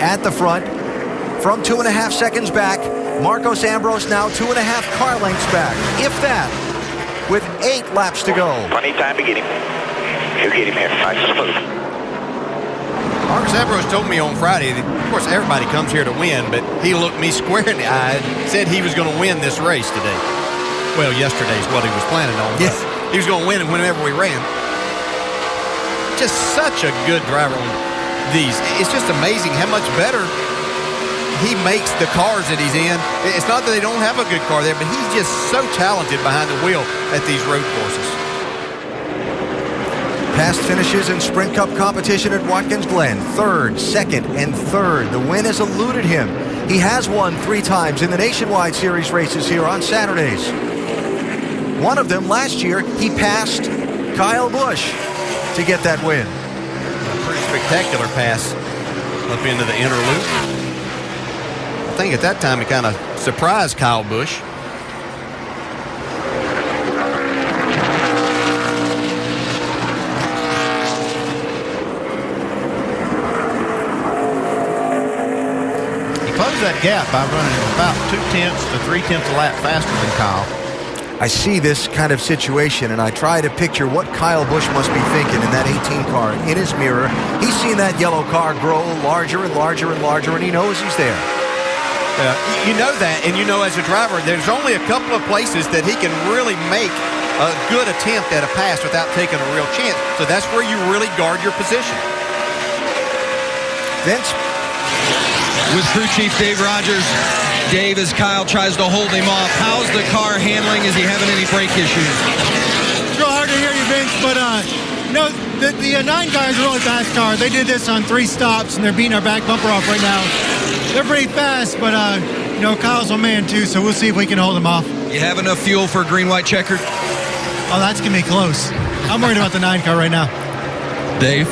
at the front from 2.5 seconds back. Marcos Ambrose now 2.5 car lengths back, if that, with 8 laps to go. Plenty of time to get him. He'll get him here. Nice and smooth. Marcos Ambrose told me on Friday that, of course, everybody comes here to win, but he looked me square in the eye and said he was going to win this race today. Well, yesterday's what he was planning on. Yes. He was going to win it whenever we ran. Just such a good driver on these. It's just amazing how much better he makes the cars that he's in. It's not that they don't have a good car there, but he's just so talented behind the wheel at these road courses. Past finishes in Sprint Cup competition at Watkins Glen, 3rd, 2nd, and 3rd. The win has eluded him. He has won 3 times in the Nationwide Series races here on Saturdays. One of them last year, he passed Kyle Busch to get that win. A pretty spectacular pass up into the inner loop. I think at that time it kind of surprised Kyle Busch. He closed that gap by running about 0.2 to 0.3 a lap faster than Kyle. I see this kind of situation, and I try to picture what Kyle Busch must be thinking in that 18 car in his mirror. He's seen that yellow car grow larger and larger and larger, and he knows he's there. You know that, and you know as a driver, there's only a couple of places that he can really make a good attempt at a pass without taking a real chance. So that's where you really guard your position. Vince? With crew chief Dave Rogers. Dave, as Kyle tries to hold him off, how's the car handling? Is he having any brake issues? It's real hard to hear you, Vince, but no, the 9 guys are really fast car. They did this on 3 stops, and they're beating our back bumper off right now. They're pretty fast, but Kyle's a man too, so we'll see if we can hold him off. You have enough fuel for a green-white checkered? Oh, that's gonna be close. I'm worried about the 9 car right now. Dave?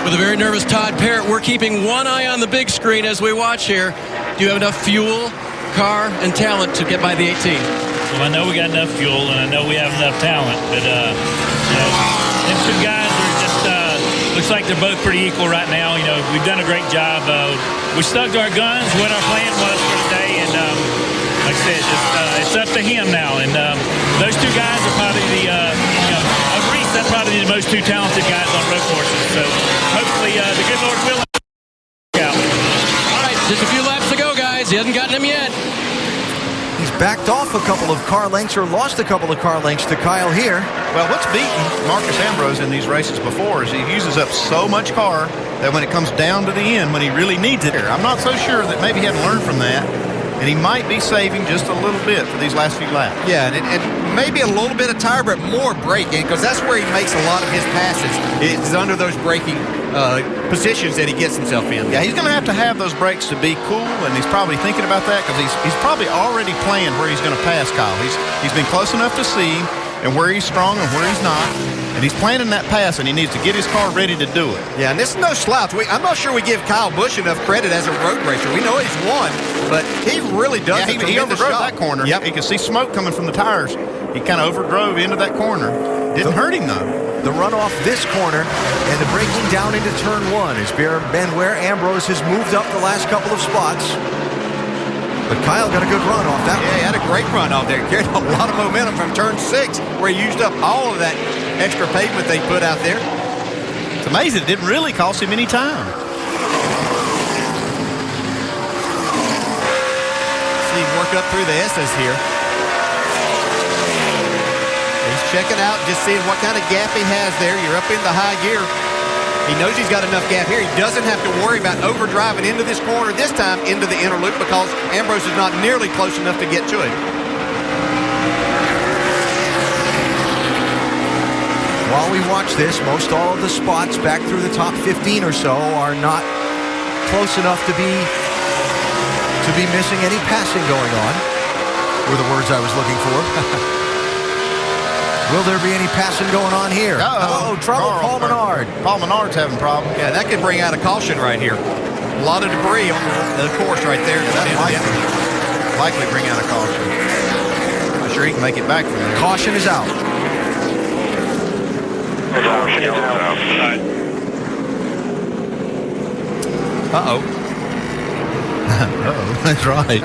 With a very nervous Todd Parrott, we're keeping one eye on the big screen as we watch here. Do you have enough fuel, car, and talent to get by the 18? Well, I know we got enough fuel, and I know we have enough talent, but them 2 guys are just looks like they're both pretty equal right now. We've done a great job. We stuck to our guns, what our plan was for today, and like I said, it's up to him now. And those 2 guys are probably of Reese, that's probably the most 2 talented guys on road courses. So hopefully the good Lord will out. All right, just a few laps to go, guys. He hasn't gotten them yet. He's backed off a couple of car lengths or lost a couple of car lengths to Kyle here. Well, what's beaten Marcos Ambrose in these races before is he uses up so much car that when it comes down to the end, when he really needs it, I'm not so sure that maybe he hadn't learned from that, and he might be saving just a little bit for these last few laps. Yeah, and maybe a little bit of tire, but more braking, because that's where he makes a lot of his passes. It's under those braking positions that he gets himself in. Yeah, he's going to have those brakes to be cool, and he's probably thinking about that because he's probably already planned where he's going to pass Kyle. He's been close enough to see him and where he's strong and where he's not, and he's planning that pass, and he needs to get his car ready to do it. Yeah, and this is no slouch. I'm not sure we give Kyle Busch enough credit as a road racer. We know he's won, but he really does. Yeah, he overdrove that corner. Yep. He could see smoke coming from the tires. He kind of overdrove into that corner. Didn't hurt him, though. The runoff this corner and the braking down into turn 1 has been where Ambrose has moved up the last couple of spots. But Kyle got a good run off that one. Yeah, he had a great run off there. Carried a lot of momentum from turn 6 where he used up all of that extra pavement they put out there. It's amazing. It didn't really cost him any time. See him work up through the S's here. He's checking out, just seeing what kind of gap he has there. You're up in the high gear. He knows he's got enough gap here. He doesn't have to worry about overdriving into this corner, this time into the inner loop, because Ambrose is not nearly close enough to get to him. While we watch this, most all of the spots back through the top 15 or so are not close enough to be missing any passing going on, were the words I was looking for. Will there be any passing going on here? Uh-oh. Trouble, Paul Menard. Paul Menard's having problems. Yeah, that could bring out a caution right here. A lot of debris on the course right there. That likely bring out a caution. I'm sure he can make it back from there. Caution is out. Uh-oh. Oh, that's right.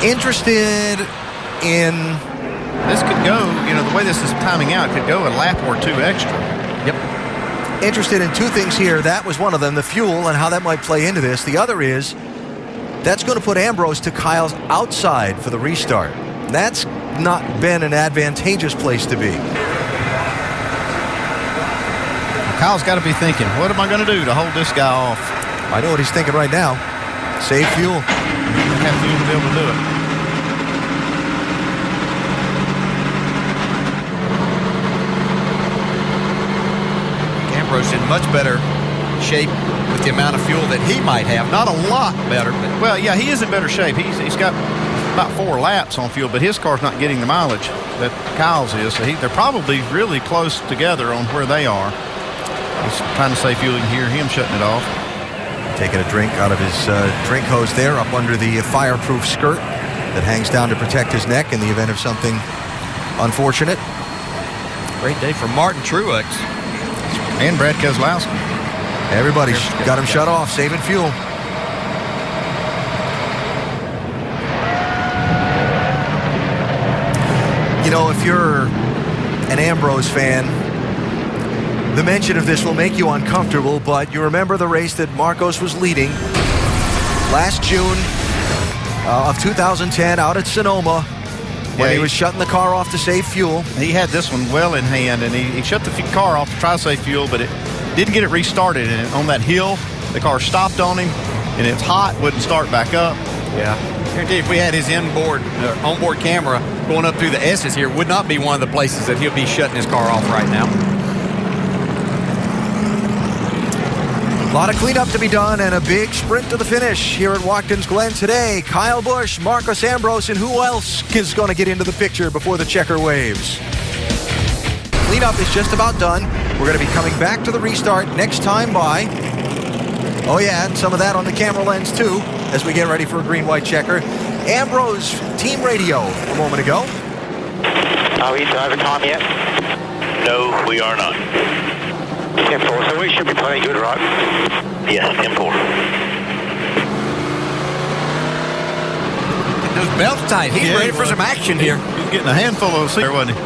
Interested in... This could go, the way this is timing out, could go a lap or two extra. Yep. Interested in two things here. That was one of them, the fuel and how that might play into this. The other is that's going to put Ambrose to Kyle's outside for the restart. That's not been an advantageous place to be. Kyle's got to be thinking, what am I going to do to hold this guy off? I know what he's thinking right now. Save fuel. Have fuel to be able to do it. Ambrose in much better shape with the amount of fuel that he might have. Not a lot better, but Well, yeah, he is in better shape. He's got about 4 laps on fuel, but his car's not getting the mileage that Kyle's is. So they're probably really close together on where they are. He's trying to save fuel. You can hear him shutting it off. Taking a drink out of his drink hose there up under the fireproof skirt that hangs down to protect his neck in the event of something unfortunate. great day for Martin Truex. And Brad Keselowski. Everybody's got him shut off, saving fuel. If you're an Ambrose fan, the mention of this will make you uncomfortable, but you remember the race that Marcos was leading last June of 2010 out at Sonoma when he was shutting the car off to save fuel. He had this one well in hand, and he shut the car off to try to save fuel, but it didn't get it restarted. And on that hill, the car stopped on him, and it's hot, wouldn't start back up. Yeah. Guarantee if we had his onboard camera going up through the S's here, would not be one of the places that he'll be shutting his car off right now. A lot of cleanup to be done and a big sprint to the finish here at Watkins Glen today. Kyle Busch, Marcos Ambrose, and who else is going to get into the picture before the checker waves? Cleanup is just about done. We're going to be coming back to the restart next time by. Oh yeah, and some of that on the camera lens too as we get ready for a green-white checker. Ambrose team radio a moment ago. Are we into overtime yet? No, we are not. 10-4, so we should be plenty good, right? Yes, 10-4. Those belts tight. He's ready for some action here. He's getting a handful of there, wasn't he?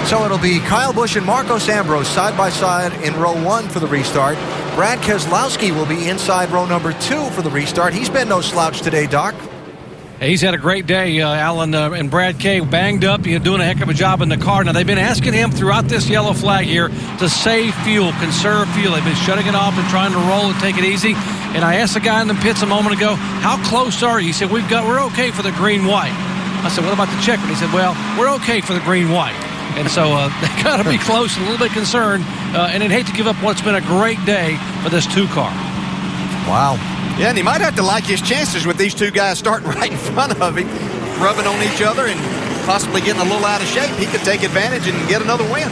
So it'll be Kyle Busch and Marcos Ambrose side by side in row 1 for the restart. Brad Keselowski will be inside row number 2 for the restart. He's been no slouch today, Doc. He's had a great day, Alan, and Brad K. banged up, doing a heck of a job in the car. Now, they've been asking him throughout this yellow flag here to save fuel, conserve fuel. They've been shutting it off and trying to roll and take it easy. And I asked the guy in the pits a moment ago, how close are you? He said, we're okay for the green-white. I said, what about the checker? And he said, well, we're okay for the green-white. And so they got to be close, a little bit concerned. And I'd hate to give up what's been a great day for this 2-car. Wow. Yeah, and he might have to like his chances with these two guys starting right in front of him, rubbing on each other and possibly getting a little out of shape. He could take advantage and get another win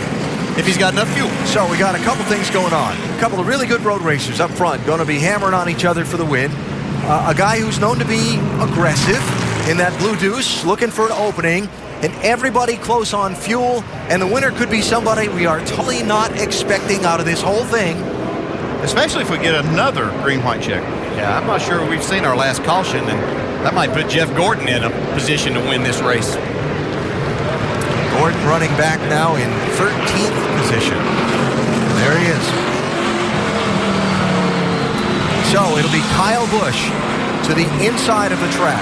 if he's got enough fuel. So we got a couple things going on. A couple of really good road racers up front going to be hammering on each other for the win. A guy who's known to be aggressive in that blue deuce, looking for an opening, and everybody close on fuel, and the winner could be somebody we are totally not expecting out of this whole thing. Especially if we get another green-white check. Yeah, I'm not sure we've seen our last caution, and that might put Jeff Gordon in a position to win this race. Gordon running back now in 13th position. There he is. So it'll be Kyle Busch to the inside of the track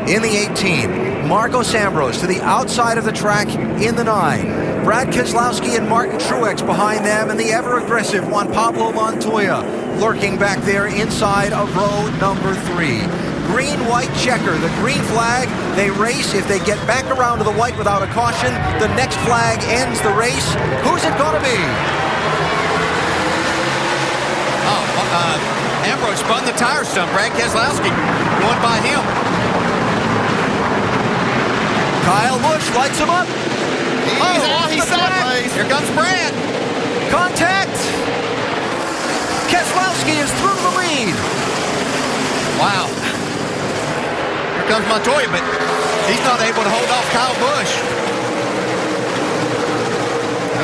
in the 18. Marcos Ambrose to the outside of the track in the 9. Brad Keselowski and Martin Truex behind them, and the ever-aggressive Juan Pablo Montoya lurking back there inside of row number 3. Green-white checker, the green flag. They race. If they get back around to the white without a caution, the next flag ends the race. Who's it going to be? Ambrose spun the tires some. Brad Keselowski going by him. Kyle Busch lights him up. He's sideways. Here comes Brad. Contact. Keselowski is through the lead. Wow. Here comes Montoya, but he's not able to hold off Kyle Busch.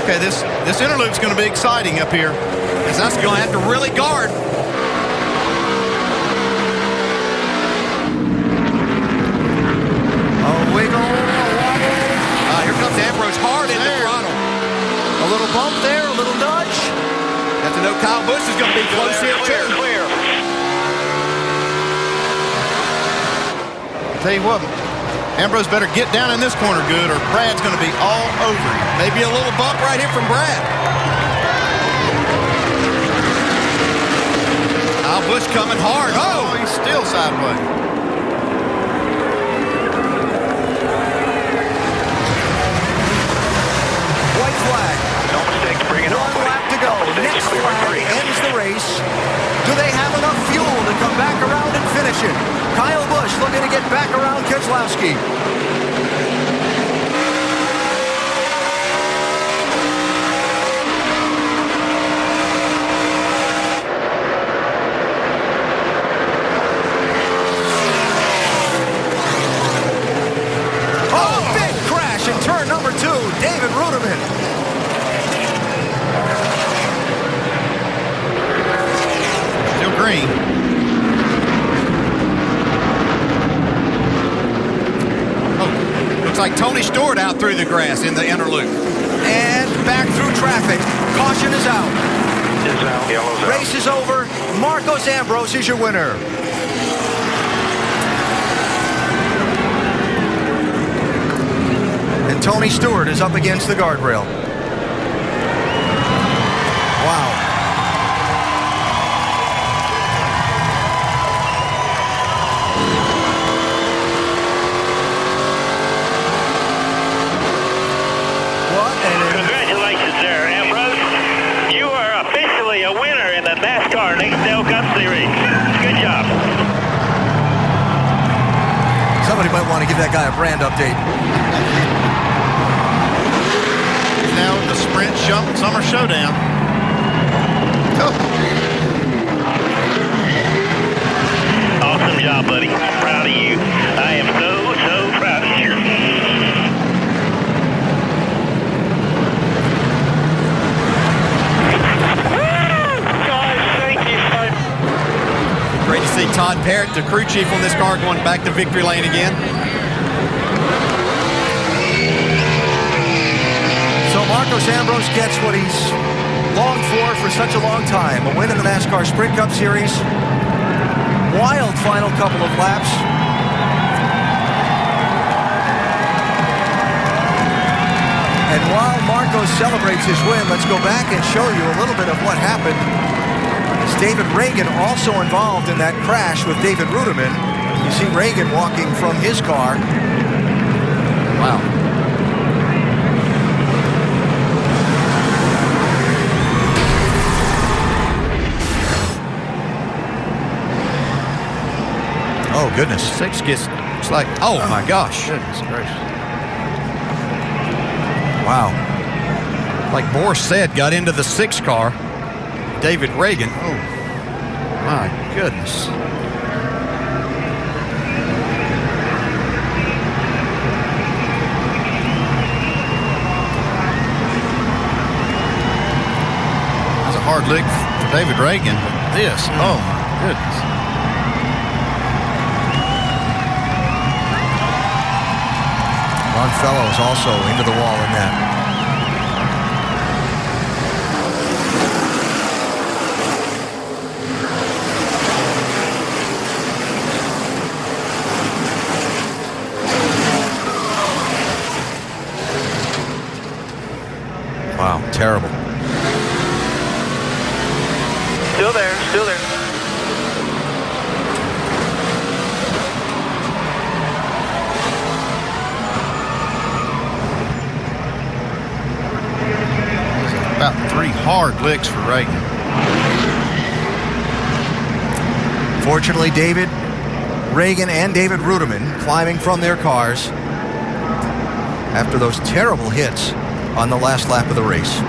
Okay, this interloop's going to be exciting up here. Because that's going to have to really guard. A wiggle, a wobble. Here comes Ambrose hard in the throttle. A little bump there, a little nudge. Have to know Kyle Busch is going to be close here too. Clear. Tell you what, Ambrose better get down in this corner good or Brad's going to be all over you. Maybe a little bump right here from Brad. Kyle Busch coming hard. Oh, he's still sideways. White flag. No mistakes, bring it on. One lap to go. Next flag ends the race. Do they have enough fuel to come back around and finish it? Kyle Busch looking to get back around Keselowski. Oh, big crash in turn number 2. David Ruderman. Still green. Looks like Tony Stewart out through the grass in the inner loop. And back through traffic. Caution is out. Is out. Yellow's out. Race is over. Marcos Ambrose is your winner. And Tony Stewart is up against the guardrail. Wow. Congratulations there, Ambrose. You are officially a winner in the NASCAR Nextel Cup Series. Good job. Somebody might want to give that guy a brand update. Now the sprint summer showdown. Awesome job, buddy. I'm proud of you. I am so proud of you. Great to see Todd Parrott, the crew chief on this car, going back to victory lane again. So Marcos Ambrose gets what he's longed for such a long time. A win in the NASCAR Sprint Cup Series. Wild final couple of laps. And while Marcos celebrates his win, let's go back and show you a little bit of what happened. As David Reagan also involved in that crash with David Ruderman. You see Reagan walking from his car. Wow. Oh, goodness. 6 gets, it's like, oh my gosh. Goodness gracious. Wow. Like Boris said, got into the 6 car. David Reagan. Oh, my goodness. That's a hard lick for David Reagan. But this, oh my goodness. Ron Fellows also into the wall in that. Wow, terrible. Still there, still there. About 3 hard licks for Reagan. Fortunately, David Reagan and David Ruderman climbing from their cars after those terrible hits on the last lap of the race.